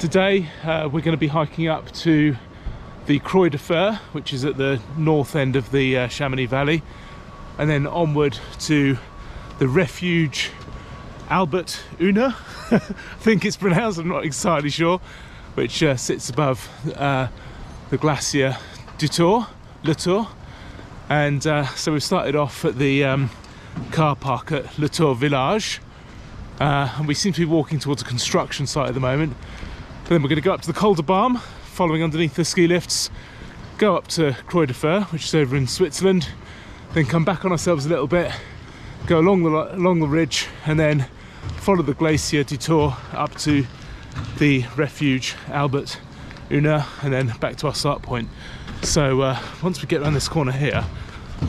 Today we're going to be hiking up to the Croix De Fer, which is at the north end of the Chamonix Valley, and then onward to the Refuge Albert I think it's pronounced, I'm not entirely sure, which sits above the Glacier du Tour, Le Tour. And so we've started off at the car park at Le Tour Village, and we seem to be walking towards a construction site at the moment. But then we're going to go up to the Col de Balme, following underneath the ski lifts, go up to Croix De Fer, which is over in Switzerland, then come back on ourselves a little bit, go along the ridge, and then follow the Glacier du Tour up to the Refuge Albert and then back to our start point. So once we get around this corner here,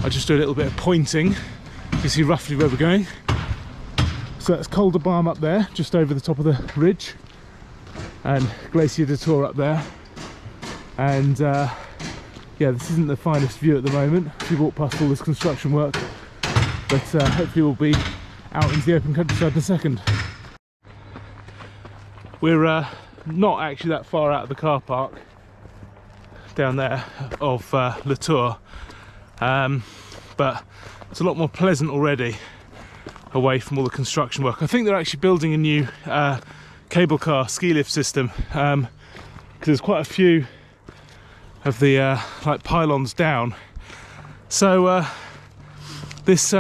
I'll just do a little bit of pointing. You see roughly where we're going. So that's Col de Balme up there, just over the top of the ridge, and Glacier du Tour up there. And yeah, this isn't the finest view at the moment. We walk past all this construction work, but hopefully we'll be out into the open countryside in a second. We're not actually that far out of the car park down there of Le Tour, but it's a lot more pleasant already away from all the construction work. I think they're actually building a new cable car ski lift system, because there's quite a few of the like pylons down. So this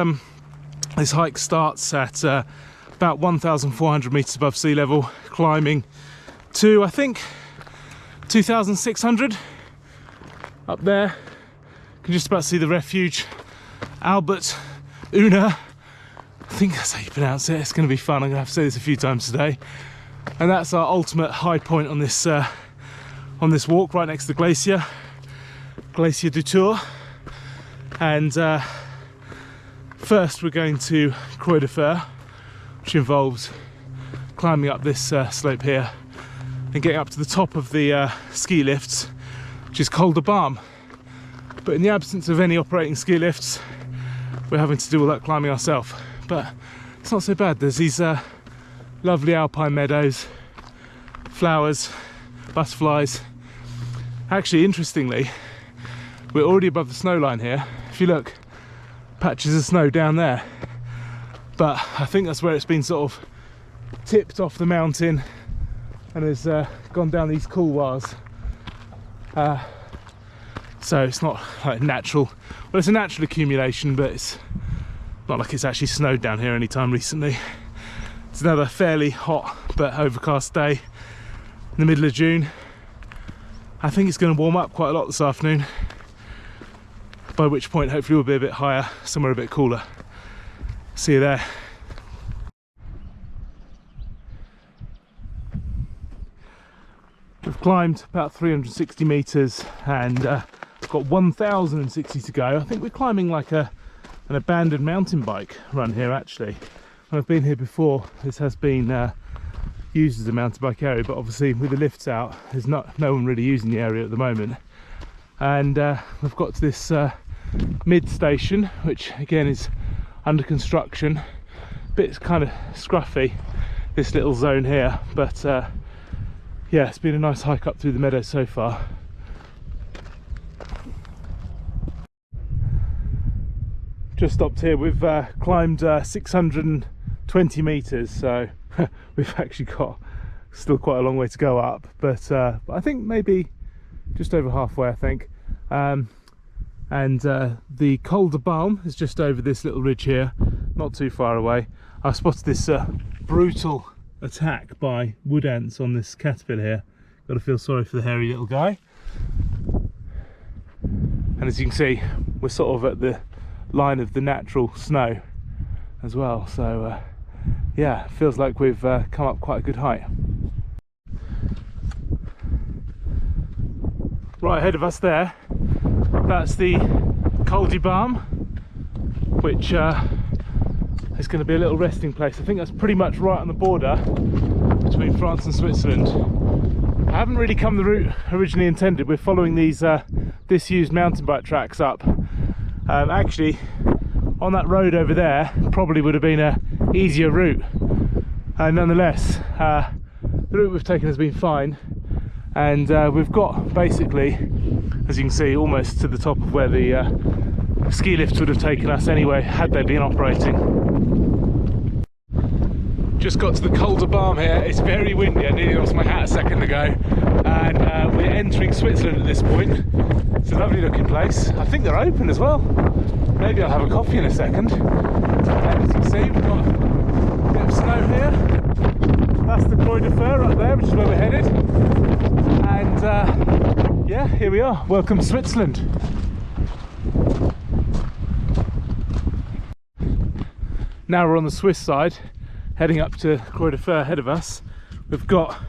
hike starts at about 1,400 meters above sea level, climbing to I think 2,600 up there. You can just about see the Refuge Albert I think that's how you pronounce it. It's going to be fun. I'm going to have to say this a few times today. And that's our ultimate high point on this walk, right next to the Glacier du Tour. And first we're going to Croix De Fer, which involves climbing up this slope here and getting up to the top of the ski lifts, which is Col de Balme. But in the absence of any operating ski lifts, we're having to do all that climbing ourselves. But it's not so bad. There's these lovely alpine meadows, flowers, butterflies. Actually, interestingly, we're already above the snow line here. If you look, patches of snow down there. But I think that's where it's been sort of tipped off the mountain and has gone down these couloirs. So it's not like natural. Well, it's a natural accumulation, but it's not like it's actually snowed down here anytime recently. It's another fairly hot but overcast day in the middle of June. I think it's going to warm up quite a lot this afternoon, by which point hopefully we'll be a bit higher, somewhere a bit cooler. See you there. We've climbed about 360 meters and got 1,060 to go. I think we're climbing like an abandoned mountain bike run here actually. When I've been here before, this has been used as a mountain bike area, but obviously with the lifts out, there's no one really using the area at the moment. And we've got to this mid station, which again is under construction. Bit kind of scruffy, this little zone here, but yeah, it's been a nice hike up through the meadows so far. Just stopped here. We've climbed 620 meters, so we've actually got still quite a long way to go up, but I think maybe just over halfway, I think. And the Col de Balme is just over this little ridge here, not too far away. I spotted this brutal attack by wood ants on this caterpillar here. Got to feel sorry for the hairy little guy. And as you can see, we're sort of at the line of the natural snow as well, so yeah, feels like we've come up quite a good height. Right ahead of us there, that's the Col de Balme, which is going to be a little resting place. I think that's pretty much right on the border between France and Switzerland. I haven't really come the route originally intended. We're following these disused mountain bike tracks up. Actually, on that road over there probably would have been a easier route. Nonetheless, the route we've taken has been fine, and we've got basically, as you can see, almost to the top of where the ski lifts would have taken us anyway had they been operating. Just got to the Col de Balme here. It's very windy. I nearly lost my hat a second ago, and we're entering Switzerland at this point. It's a lovely looking place. I think they're open as well. Maybe I'll have a coffee in a second. And as you can see, we've got a bit of snow here. That's the Croix De Fer up there, which is where we're headed. And yeah, here we are. Welcome to Switzerland. Now we're on the Swiss side, heading up to Croix De Fer ahead of us. We've got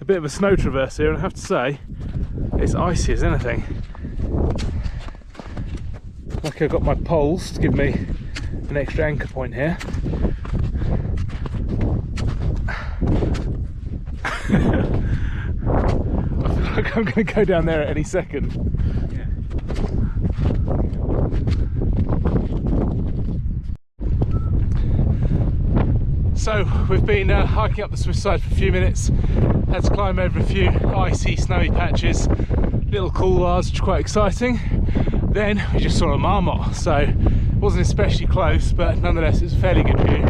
a bit of a snow traverse here, and I have to say, it's icy as anything. Lucky I've got my poles to give me an extra anchor point here. I feel like I'm going to go down there at any second. Yeah. So we've been hiking up the Swiss side for a few minutes. Had to climb over a few icy, snowy patches, little couloirs, which are quite exciting. Then we just saw a marmot, so it wasn't especially close, but nonetheless it's a fairly good view.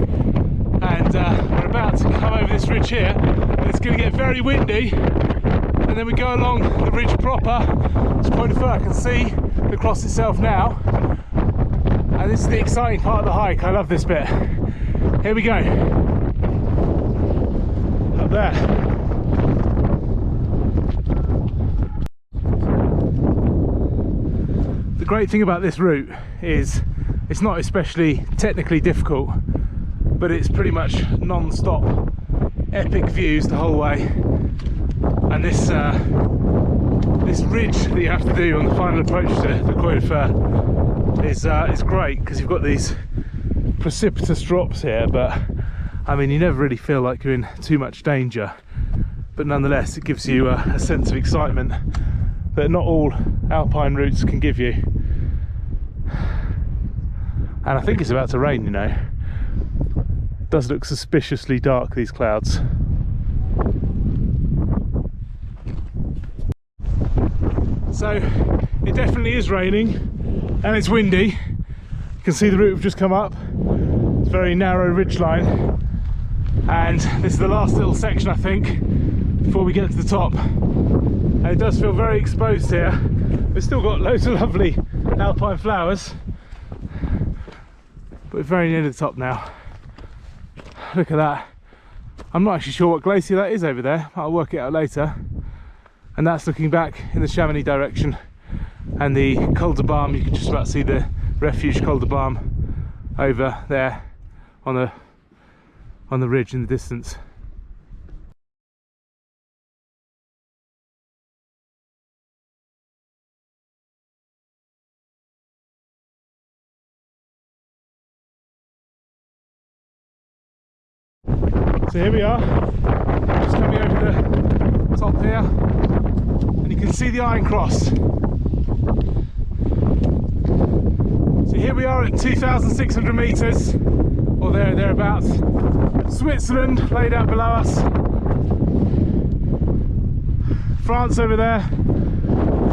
And we're about to come over this ridge here, and it's going to get very windy, and then we go along the ridge proper to Croix De Fer. I can see the cross itself now, and this is the exciting part of the hike. I love this bit. Here we go, up there. The great thing about this route is it's not especially technically difficult, but it's pretty much non-stop epic views the whole way. And this ridge that you have to do on the final approach to the Croix De Fer is great, because you've got these precipitous drops here, but I mean, you never really feel like you're in too much danger, but nonetheless it gives you a sense of excitement that not all alpine routes can give you. And I think it's about to rain, you know. It does look suspiciously dark, these clouds. So it definitely is raining, and it's windy. You can see the route we've just come up. It's a very narrow ridgeline, and this is the last little section, I think, before we get to the top. And it does feel very exposed here. We've still got loads of lovely alpine flowers, but we're very near the top now. Look at that. I'm not actually sure what glacier that is over there. I'll work it out later. And that's looking back in the Chamonix direction, and the Col de Balme, you can just about see the Refuge Col de Balme over there on the ridge in the distance. So here we are, just coming over the top here, and you can see the Iron Cross. So here we are at 2,600 metres, or thereabouts. Switzerland laid out below us. France over there.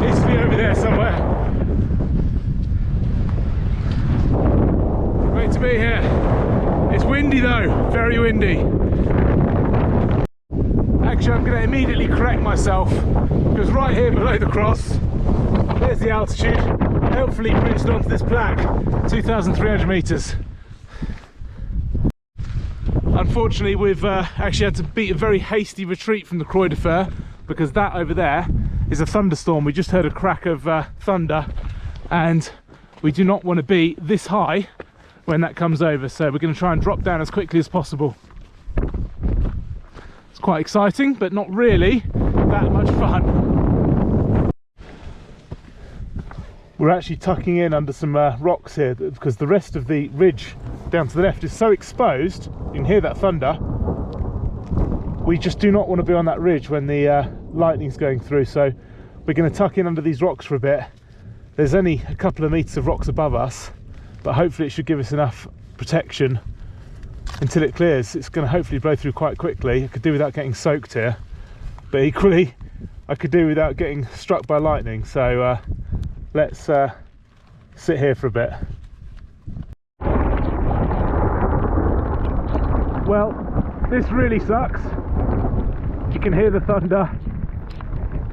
Italy over there somewhere. Great to be here. It's windy though, very windy. Actually, I'm going to immediately correct myself, because right here below the cross, there's the altitude, helpfully printed onto this plaque, 2,300 metres. Unfortunately, we've actually had to beat a very hasty retreat from the Croix De Fer, because that over there is a thunderstorm. We just heard a crack of thunder, and we do not want to be this high when that comes over, so we're going to try and drop down as quickly as possible. It's quite exciting, but not really that much fun. We're actually tucking in under some rocks here, because the rest of the ridge down to the left is so exposed. You can hear that thunder. We just do not want to be on that ridge when the lightning's going through, so we're going to tuck in under these rocks for a bit. There's only a couple of metres of rocks above us, but hopefully it should give us enough protection until it clears. It's going to hopefully blow through quite quickly. I could do without getting soaked here, but equally I could do without getting struck by lightning. So let's sit here for a bit. Well, this really sucks. You can hear the thunder,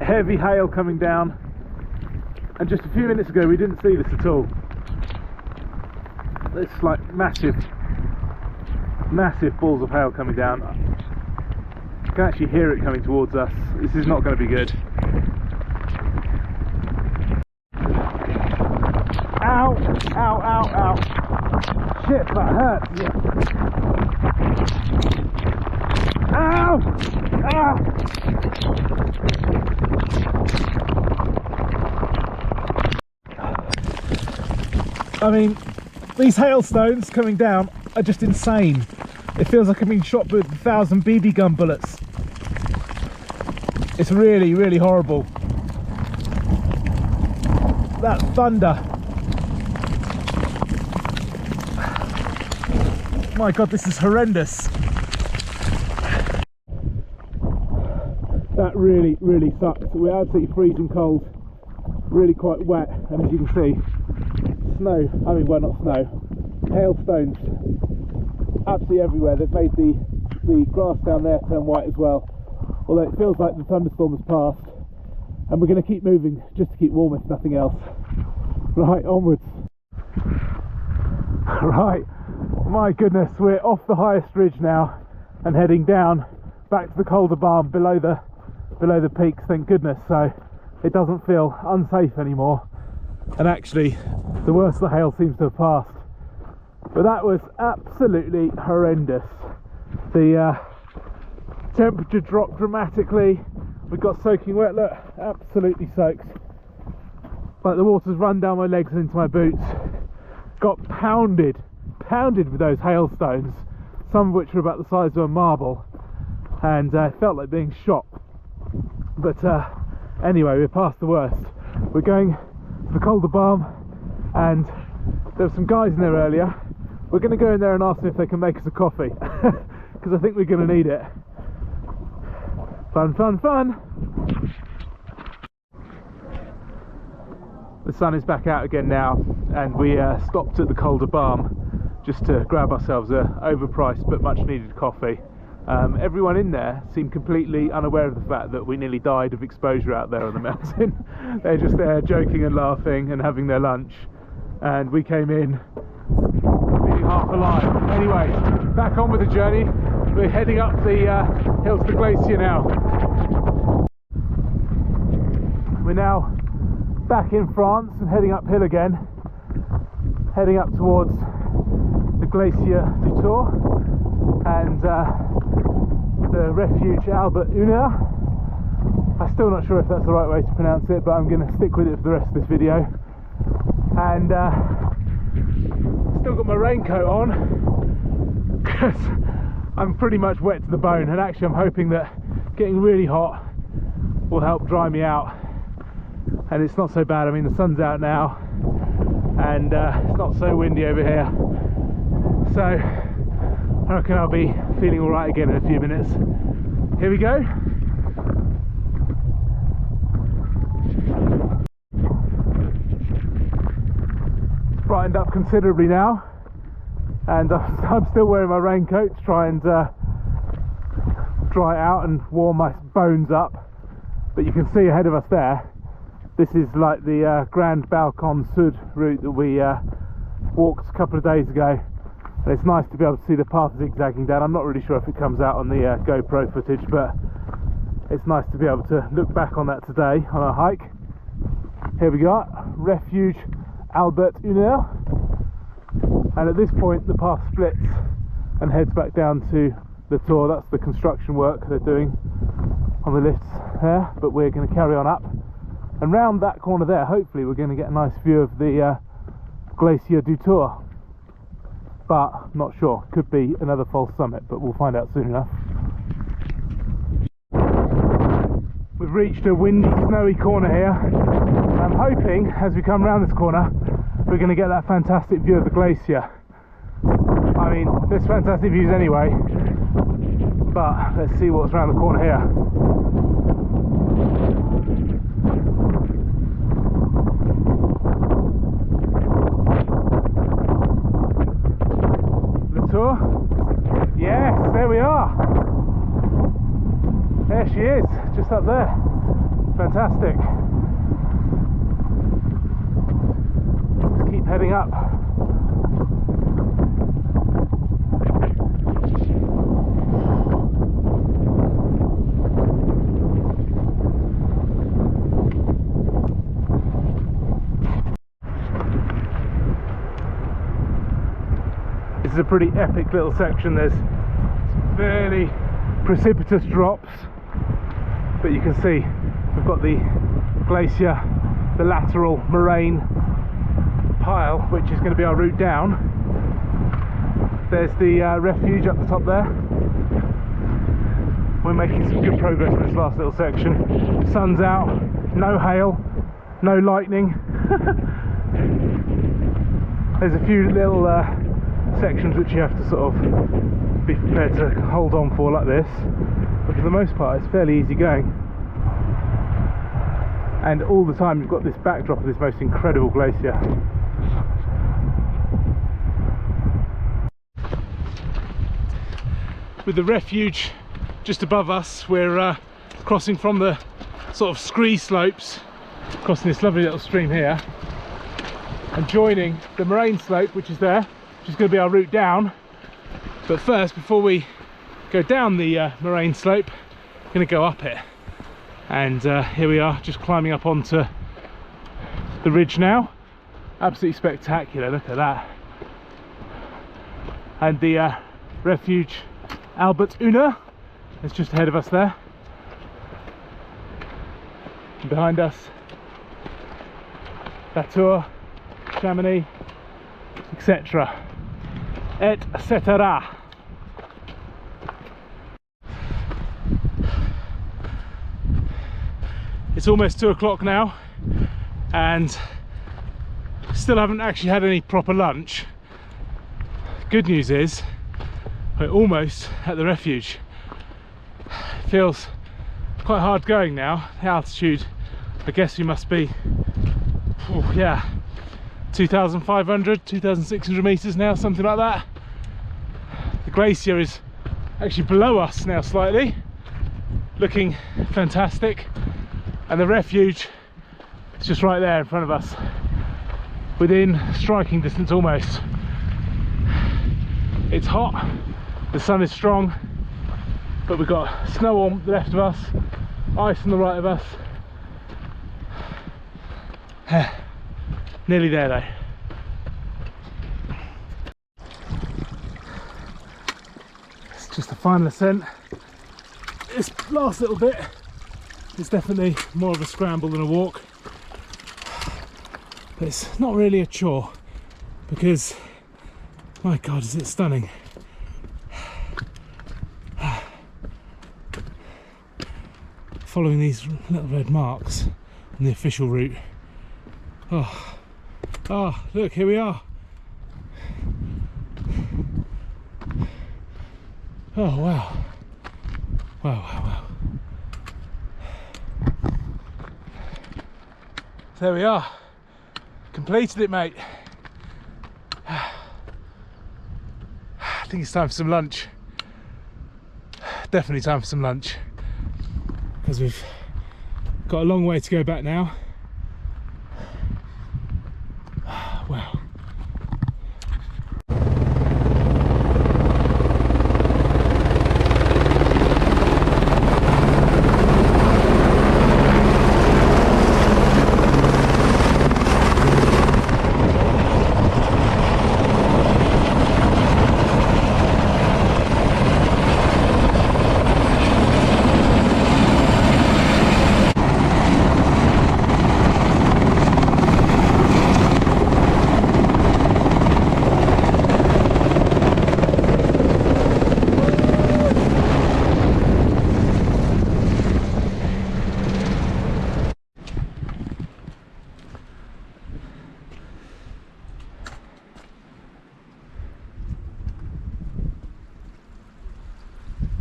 heavy hail coming down, and just a few minutes ago we didn't see this at all. It's like massive balls of hail coming down. You can actually hear it coming towards us. This is not going to be good. Ow, ow, ow, ow. Shit, that hurts. Ow! Ah! I mean, these hailstones coming down are just insane. It feels like I'm being shot with 1,000 BB gun bullets. It's really, really horrible. That thunder. My God, this is horrendous. That really, really sucks. We're absolutely freezing cold, really quite wet, and as you can see, snow, I mean, well, not snow, hailstones absolutely everywhere. They've made the grass down there turn white as well, although it feels like the thunderstorm has passed, and we're going to keep moving just to keep warm if nothing else. Right, onwards. Right, my goodness, we're off the highest ridge now and heading down back to the Col de Balme below the peaks, thank goodness. So it doesn't feel unsafe anymore, and actually the worst of the hail seems to have passed. But that was absolutely horrendous. The temperature dropped dramatically. We got soaking wet, look, absolutely soaked. Like the water's run down my legs and into my boots. Got pounded with those hailstones, some of which were about the size of a marble, and felt like being shot. But anyway, we're past the worst. We're going to the Col de Balme, and there were some guys in there earlier. We're going to go in there and ask them if they can make us a coffee, because I think we're going to need it. Fun, fun, fun! The sun is back out again now, and we stopped at the Col de Balme just to grab ourselves a overpriced but much needed coffee. Everyone in there seemed completely unaware of the fact that we nearly died of exposure out there on the mountain. They're just there joking and laughing and having their lunch, and we came in feeling half alive. Anyway, back on with the journey. We're heading up the hills to the glacier now. We're now back in France and heading uphill again, heading up towards the Glacier du Tour and the Refuge Albert. I'm still not sure if that's the right way to pronounce it, but I'm going to stick with it for the rest of this video. And still got my raincoat on because I'm pretty much wet to the bone, and actually I'm hoping that getting really hot will help dry me out. And it's not so bad. I mean, the sun's out now, and it's not so windy over here, so I reckon I'll be feeling all right again in a few minutes. Here we go. It's brightened up considerably now, and I'm still wearing my raincoat to try and dry it out and warm my bones up. But you can see ahead of us there, this is like the Grand Balcon Sud route that we walked a couple of days ago, and it's nice to be able to see the path zigzagging down. I'm not really sure if it comes out on the GoPro footage, but it's nice to be able to look back on that today on our hike. Here we go, Refuge Albert, and at this point the path splits and heads back down to the Tour. That's the construction work they're doing on the lifts there, but we're going to carry on up. And round that corner there, hopefully we're going to get a nice view of the Glacier du Tour. But not sure, could be another false summit, but we'll find out soon enough. We've reached a windy, snowy corner here. I'm hoping, as we come round this corner, we're going to get that fantastic view of the glacier. I mean, there's fantastic views anyway, but let's see what's around the corner here. The Tour? Yes, there we are. There she is, just up there. Fantastic. Let's keep heading up. This is a pretty epic little section. There's fairly precipitous drops, but you can see we've got the glacier, the lateral moraine pile, which is going to be our route down. There's the refuge up the top there. We're making some good progress in this last little section. Sun's out, no hail, no lightning. There's a few little sections which you have to sort of be prepared to hold on for like this, but for the most part it's fairly easy going. And all the time you've got this backdrop of this most incredible glacier. With the refuge just above us, we're crossing from the sort of scree slopes, crossing this lovely little stream here, and joining the moraine slope which is there, which is going to be our route down. But first, before we go down the moraine slope, we're going to go up it. And here we are, just climbing up onto the ridge now. Absolutely spectacular, look at that. And the Refuge Albert is just ahead of us there. And behind us, La Tour, Chamonix, etc. etc. It's almost 2 o'clock now and still haven't actually had any proper lunch. Good news is we're almost at the refuge. It feels quite hard going now. The altitude, I guess we must be, oh yeah, 2,500, 2,600 meters now, something like that. The glacier is actually below us now slightly, looking fantastic. And the refuge is just right there in front of us, within striking distance almost. It's hot, the sun is strong, but we've got snow on the left of us, ice on the right of us. Nearly there though. It's just the final ascent. This last little bit is definitely more of a scramble than a walk, but it's not really a chore because, my God, is it stunning. Following these little red marks on the official route. Oh, look, here we are. Oh, wow. Wow. There we are. Completed it, mate. I think it's time for some lunch. Definitely time for some lunch, because we've got a long way to go back now. Wow.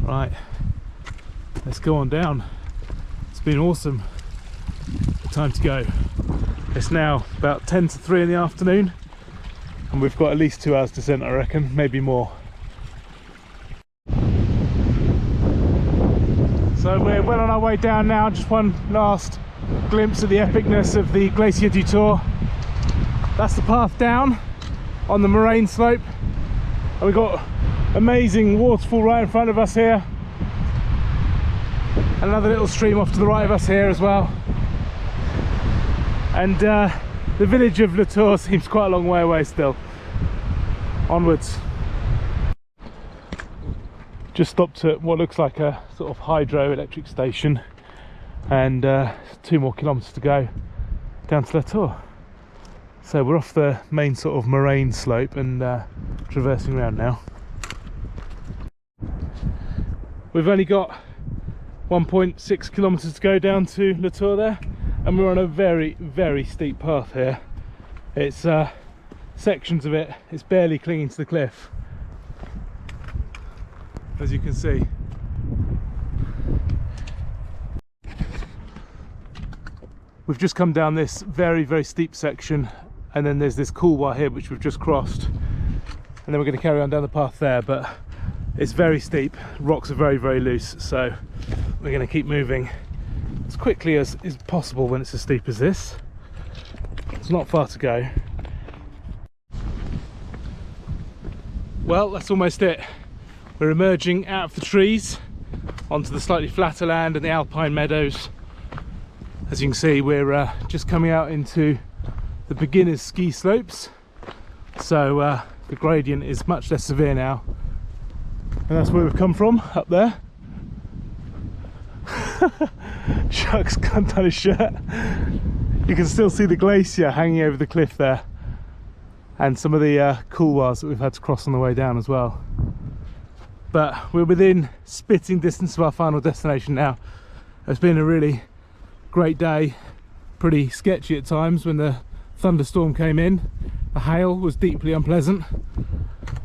Right, let's go on down. It's been awesome. Time to go. It's now about 10 to 3 in the afternoon, and we've got at least 2 hours descent, I reckon, maybe more. So we're well on our way down now. Just one last glimpse of the epicness of the Glacier du Tour. That's the path down on the moraine slope, and we've got amazing waterfall right in front of us here, and another little stream off to the right of us here as well. And the village of Le Tour seems quite a long way away still. Onwards. Just stopped at what looks like a sort of hydroelectric station, and 2 more kilometres to go down to Le Tour. So we're off the main sort of moraine slope and traversing around now. We've only got 1.6 kilometres to go down to Le Tour there, and we're on a very, very steep path here. It's sections of it, it's barely clinging to the cliff, as you can see. We've just come down this very, very steep section, and then there's this couloir here which we've just crossed, and then we're going to carry on down the path there, but it's very steep, rocks are very, very loose, so we're going to keep moving as quickly as is possible when it's as steep as this. It's not far to go. Well, that's almost it. We're emerging out of the trees onto the slightly flatter land and the alpine meadows. As you can see, we're just coming out into the beginner's ski slopes, so the gradient is much less severe now, and that's where we've come from, up there. Chuck's undone his shirt. You can still see the glacier hanging over the cliff there, and some of the couloirs that we've had to cross on the way down as well. But we're within spitting distance of our final destination now. It's been a really great day, pretty sketchy at times when the thunderstorm came in. The hail was deeply unpleasant,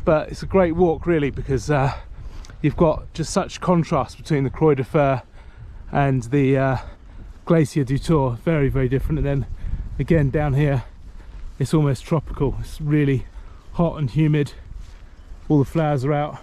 but it's a great walk really, because you've got just such contrast between the Croix De Fer and the Glacier du Tour. Very, very different. And then again down here it's almost tropical. It's really hot and humid. All the flowers are out.